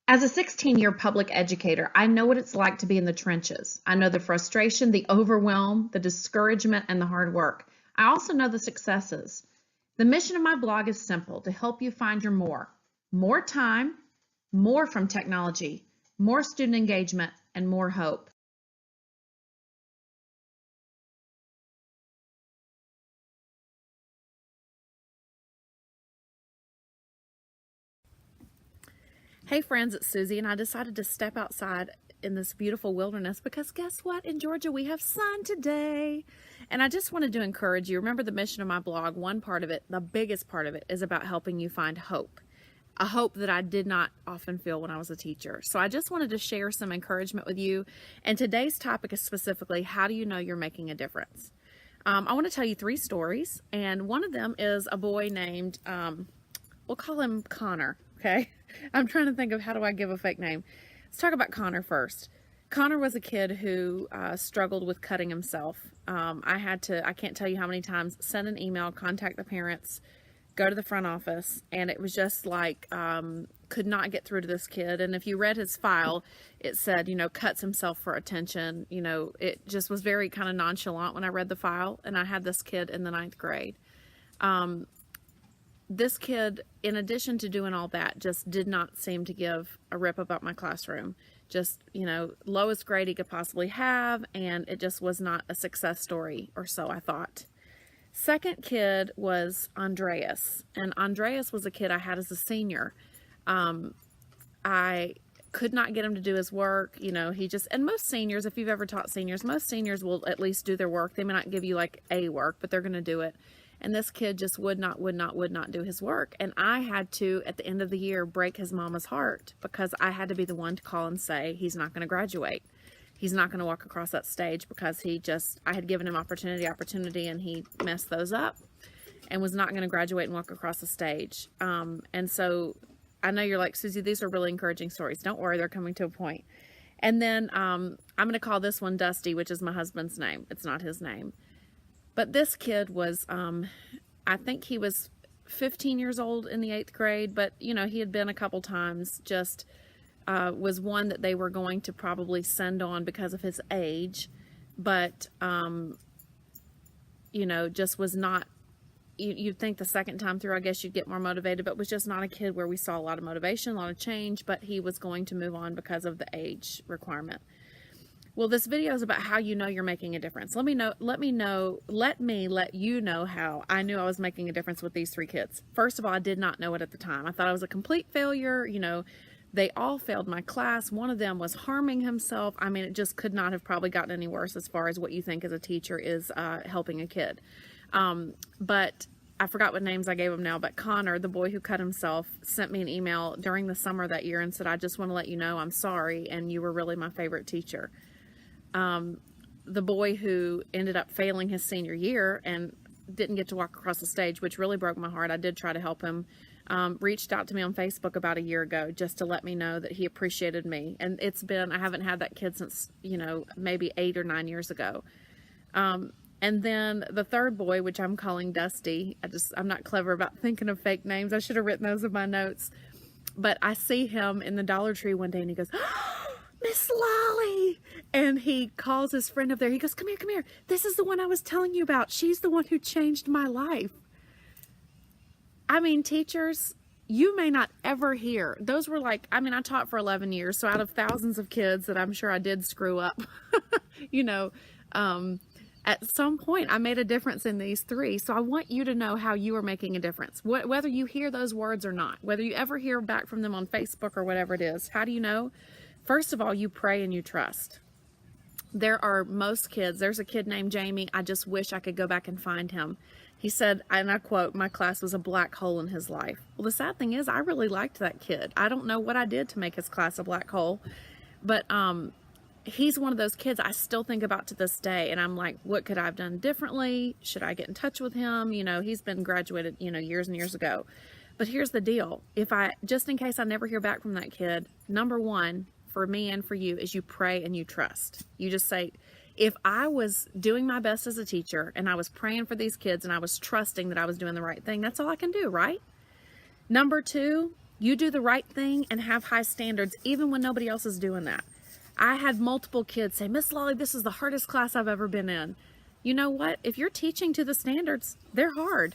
As a 16-year public educator, I know what it's like to be in the trenches. I know the frustration, the overwhelm, the discouragement, and the hard work. I also know the successes. The mission of my blog is simple: to help you find your more. More time, more from technology, more student engagement, and more hope. Hey friends, it's Suzy, and I decided to step outside in this beautiful wilderness because guess what? In Georgia, we have sun today. And I just wanted to encourage you. Remember the mission of my blog, one part of it, the biggest part of it, is about helping you find hope. A hope that I did not often feel when I was a teacher. So I just wanted to share some encouragement with you. And today's topic is specifically, how do you know you're making a difference? I want to tell you 3 stories, and one of them is a boy named, we'll call him Connor, okay? I'm trying to think of how do I give a fake name. Let's talk about Connor first. Connor was a kid who struggled with cutting himself. I can't tell you how many times, send an email, contact the parents, go to the front office, and it was just like, could not get through to this kid. And if you read his file, it said, cuts himself for attention. It just was very kind of nonchalant when I read the file, and I had this kid in the 9th grade. This kid, in addition to doing all that, just did not seem to give a rip about my classroom. Just, lowest grade he could possibly have, and it just was not a success story, or so I thought. Second kid was Andreas, and Andreas was a kid I had as a senior. I could not get him to do his work. And most seniors, if you've ever taught seniors, most seniors will at least do their work. They may not give you like A work, but they're going to do it. And this kid just would not do his work. And I had to, at the end of the year, break his mama's heart because I had to be the one to call and say, he's not going to graduate. He's not going to walk across that stage because I had given him opportunity, and he messed those up and was not going to graduate and walk across the stage. And so I know you're like, Suzy, these are really encouraging stories. Don't worry, they're coming to a point. And then I'm going to call this one Dusty, which is my husband's name. It's not his name. But this kid was, I think he was 15 years old in the 8th grade, but, he had been a couple times, just was one that they were going to probably send on because of his age, but, just was not, you'd think the second time through, I guess you'd get more motivated, but was just not a kid where we saw a lot of motivation, a lot of change, but he was going to move on because of the age requirement. Well, this video is about how you know you're making a difference. Let me let you know how I knew I was making a difference with these 3 kids. First of all, I did not know it at the time. I thought I was a complete failure. They all failed my class. One of them was harming himself. I mean, it just could not have probably gotten any worse as far as what you think as a teacher is helping a kid. But I forgot what names I gave him now, but Connor, the boy who cut himself, sent me an email during the summer that year and said, I just want to let you know I'm sorry, and you were really my favorite teacher. The boy who ended up failing his senior year and didn't get to walk across the stage, which really broke my heart. I did try to help him. Reached out to me on Facebook about a year ago just to let me know that he appreciated me. And I haven't had that kid since, maybe 8 or 9 years ago. And then the third boy, which I'm calling Dusty, I'm not clever about thinking of fake names. I should have written those in my notes. But I see him in the Dollar Tree one day and he goes, Miss Lolley, and he calls his friend up there. He goes, come here. This is the one I was telling you about. She's the one who changed my life. I mean, teachers, you may not ever hear. Those were I taught for 11 years. So out of thousands of kids that I'm sure I did screw up, at some point I made a difference in these 3. So I want you to know how you are making a difference, whether you hear those words or not, whether you ever hear back from them on Facebook or whatever it is. How do you know? First of all, you pray and you trust. There are most kids. There's a kid named Jamie. I just wish I could go back and find him. He said, and I quote, my class was a black hole in his life. Well, the sad thing is I really liked that kid. I don't know what I did to make his class a black hole, but he's one of those kids I still think about to this day. And I'm like, what could I have done differently? Should I get in touch with him? He's been graduated, years and years ago. But here's the deal. Just in case I never hear back from that kid, number one, for me and for you, is you pray and you trust. You just say, if I was doing my best as a teacher and I was praying for these kids and I was trusting that I was doing the right thing, that's all I can do, right? Number two, You do the right thing and have high standards, even when nobody else is doing that. I had multiple kids say, Miss Lolley, this is the hardest class I've ever been in. You know what? If you're teaching to the standards, they're hard.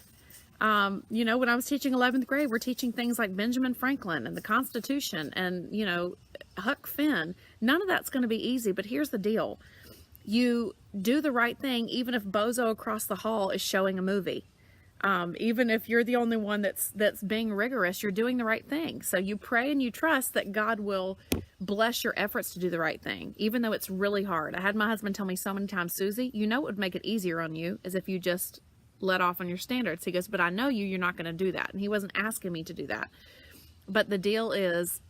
You know, when I was teaching 11th grade, we're teaching things like Benjamin Franklin and the Constitution and, you know, Huck Finn. None of that's going to be easy, but here's the deal. You do the right thing even if Bozo across the hall is showing a movie. Even if you're the only one that's being rigorous, you're doing the right thing. So you pray and you trust that God will bless your efforts to do the right thing, even though it's really hard. I had my husband tell me so many times, Suzy, you know what would make it easier on you is if you just let off on your standards. He goes, but I know you're not going to do that. And he wasn't asking me to do that. But the deal is,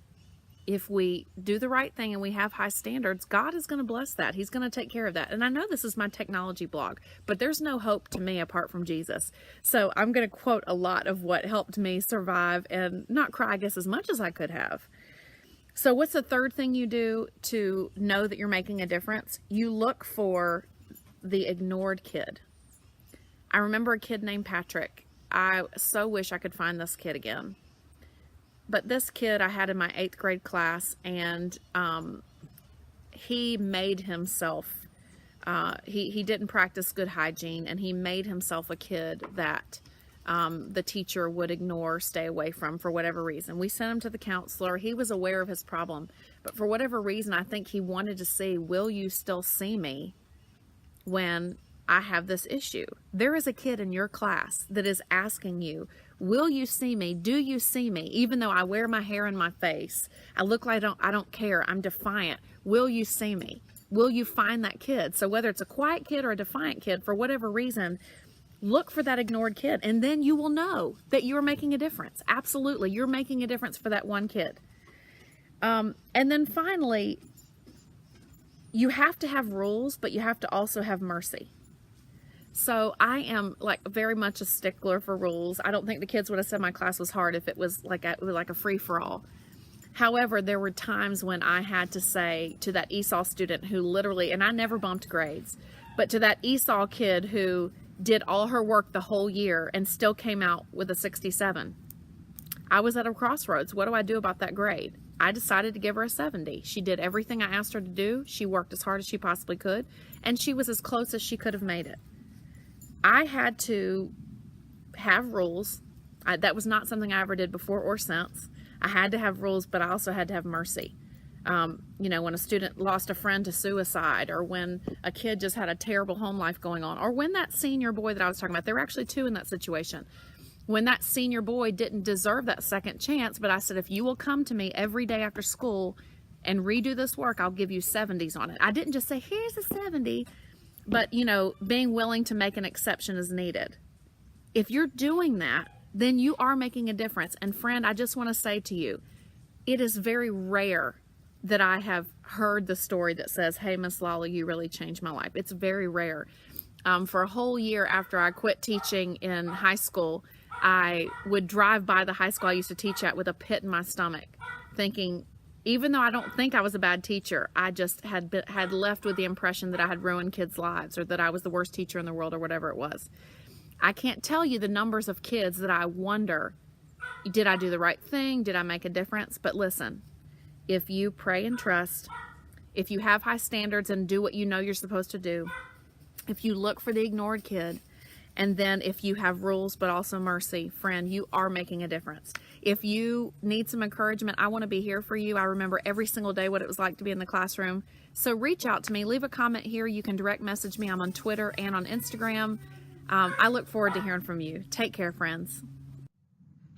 if we do the right thing and we have high standards, God is going to bless that. He's going to take care of that. And I know this is my technology blog, but there's no hope to me apart from Jesus. So I'm going to quote a lot of what helped me survive and not cry, I guess, as much as I could have. So what's the third thing you do to know that you're making a difference? You look for the ignored kid. I remember a kid named Patrick. I so wish I could find this kid again. But this kid I had in my 8th grade class, and he made himself, he didn't practice good hygiene, and he made himself a kid that the teacher would ignore, stay away from for whatever reason. We sent him to the counselor. He was aware of his problem, but for whatever reason, I think he wanted to see, will you still see me when I have this issue? There is a kid in your class that is asking you, will you see me? Do you see me? Even though I wear my hair in my face, I look like I don't care. I'm defiant. Will you see me? Will you find that kid? So whether it's a quiet kid or a defiant kid, for whatever reason, look for that ignored kid, and then you will know that you're making a difference. Absolutely. You're making a difference for that one kid. And then finally, you have to have rules, but you have to also have mercy. So I am like very much a stickler for rules. I don't think the kids would have said my class was hard if it was like a free-for-all. However, there were times when I had to say to that ESOL student who literally, and I never bumped grades, but to that ESOL kid who did all her work the whole year and still came out with a 67. I was at a crossroads. What do I do about that grade? I decided to give her a 70. She did everything I asked her to do. She worked as hard as she possibly could, and she was as close as she could have made it. I had to have rules. That was not something I ever did before or since. I had to have rules, but I also had to have mercy. You know, when a student lost a friend to suicide, or when a kid just had a terrible home life going on, or when that senior boy that I was talking about, there were actually 2 in that situation, when that senior boy didn't deserve that second chance, but I said, if you will come to me every day after school and redo this work, I'll give you 70s on it. I didn't just say, here's a 70. But, you know, being willing to make an exception is needed. If you're doing that, then you are making a difference. And friend, I just want to say to you, it is very rare that I have heard the story that says, hey, Miss Lolley, you really changed my life. It's very rare. For a whole year after I quit teaching in high school, I would drive by the high school I used to teach at with a pit in my stomach, thinking, even though I don't think I was a bad teacher, I just had left with the impression that I had ruined kids' lives, or that I was the worst teacher in the world, or whatever it was. I can't tell you the numbers of kids that I wonder, did I do the right thing? Did I make a difference? But listen, if you pray and trust, if you have high standards and do what you know you're supposed to do, if you look for the ignored kid, and then if you have rules but also mercy, friend, you are making a difference. If you need some encouragement, I want to be here for you. I remember every single day what it was like to be in the classroom. So reach out to me. Leave a comment here. You can direct message me. I'm on Twitter and on Instagram. I look forward to hearing from you. Take care, friends.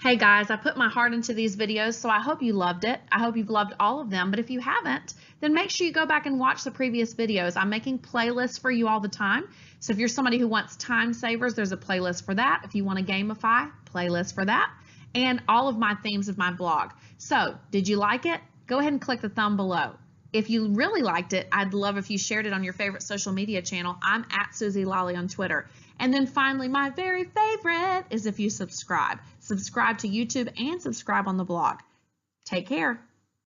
Hey guys, I put my heart into these videos, so I hope you loved it. I hope you've loved all of them, but if you haven't, then make sure you go back and watch the previous videos. I'm making playlists for you all the time. So if you're somebody who wants time savers, there's a playlist for that. If you want to gamify, playlist for that. And all of my themes of my blog. So did you like it? Go ahead and click the thumb below. If you really liked it, I'd love if you shared it on your favorite social media channel. I'm at Suzy Lolley on Twitter. And then finally, my very favorite is if you subscribe. Subscribe to YouTube and subscribe on the blog. Take care.